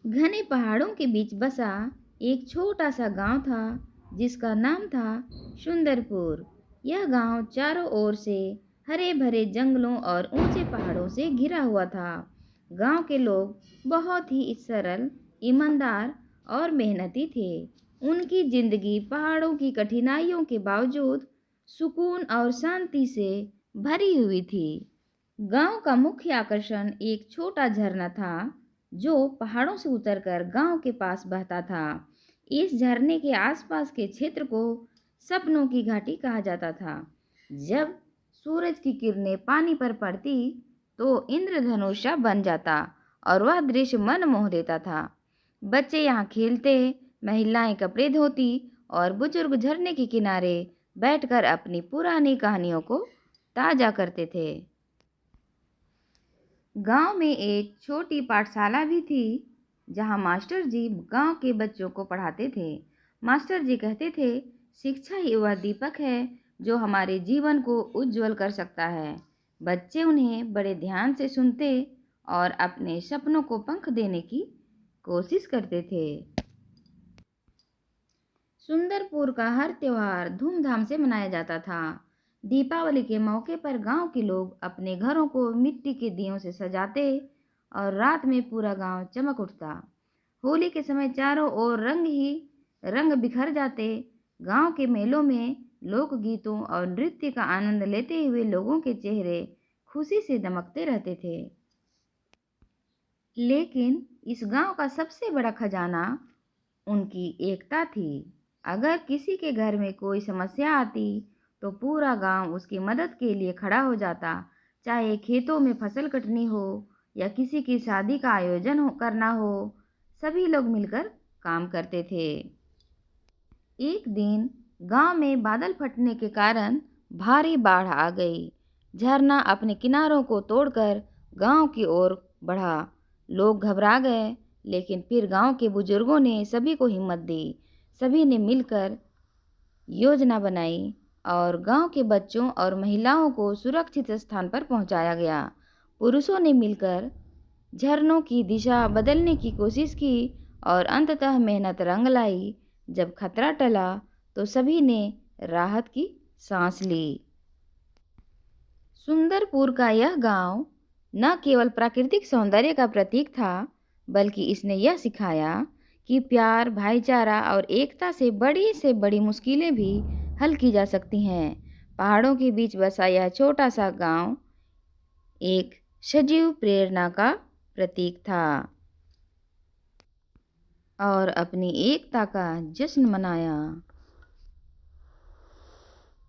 घने पहाड़ों के बीच बसा एक छोटा सा गांव था जिसका नाम था सुंदरपुर। यह गांव चारों ओर से हरे भरे जंगलों और ऊंचे पहाड़ों से घिरा हुआ था। गांव के लोग बहुत ही सरल, ईमानदार और मेहनती थे। उनकी जिंदगी पहाड़ों की कठिनाइयों के बावजूद सुकून और शांति से भरी हुई थी। गांव का मुख्य आकर्षण एक छोटा झरना था जो पहाड़ों से उतरकर गांव के पास बहता था। इस झरने के आसपास के क्षेत्र को सपनों की घाटी कहा जाता था। जब सूरज की किरणें पानी पर पड़ती तो इंद्रधनुष बन जाता और वह दृश्य मन मोह देता था। बच्चे यहाँ खेलते, महिलाएं कपड़े धोती और बुजुर्ग झरने के किनारे बैठकर अपनी पुरानी कहानियों को ताजा करते थे। गांव में एक छोटी पाठशाला भी थी जहां मास्टर जी गांव के बच्चों को पढ़ाते थे। मास्टर जी कहते थे, शिक्षा ही वह दीपक है जो हमारे जीवन को उज्जवल कर सकता है। बच्चे उन्हें बड़े ध्यान से सुनते और अपने सपनों को पंख देने की कोशिश करते थे। सुंदरपुर का हर त्योहार धूमधाम से मनाया जाता था। दीपावली के मौके पर गांव के लोग अपने घरों को मिट्टी के दियों से सजाते और रात में पूरा गांव चमक उठता। होली के समय चारों ओर रंग ही रंग बिखर जाते। गांव के मेलों में लोकगीतों और नृत्य का आनंद लेते हुए लोगों के चेहरे खुशी से दमकते रहते थे। लेकिन इस गांव का सबसे बड़ा खजाना उनकी एकता थी। अगर किसी के घर में कोई समस्या आती तो पूरा गांव उसकी मदद के लिए खड़ा हो जाता। चाहे खेतों में फसल कटनी हो या किसी की शादी का आयोजन करना हो, सभी लोग मिलकर काम करते थे। एक दिन गांव में बादल फटने के कारण भारी बाढ़ आ गई। झरना अपने किनारों को तोड़कर गांव की ओर बढ़ा। लोग घबरा गए, लेकिन फिर गांव के बुजुर्गों ने सभी को हिम्मत दी। सभी ने मिलकर योजना बनाई और गांव के बच्चों और महिलाओं को सुरक्षित स्थान पर पहुंचाया गया। पुरुषों ने मिलकर झरनों की दिशा बदलने की कोशिश की और अंततः मेहनत रंग लाई। जब खतरा टला तो सभी ने राहत की सांस ली। सुंदरपुर का यह गांव न केवल प्राकृतिक सौंदर्य का प्रतीक था, बल्कि इसने यह सिखाया कि प्यार, भाईचारा और एकता से बड़ी मुश्किलें भी हल की जा सकती हैं। पहाड़ों के बीच बसा यह छोटा सा गांव एक सजीव प्रेरणा का प्रतीक था और अपनी एकता का जश्न मनाया।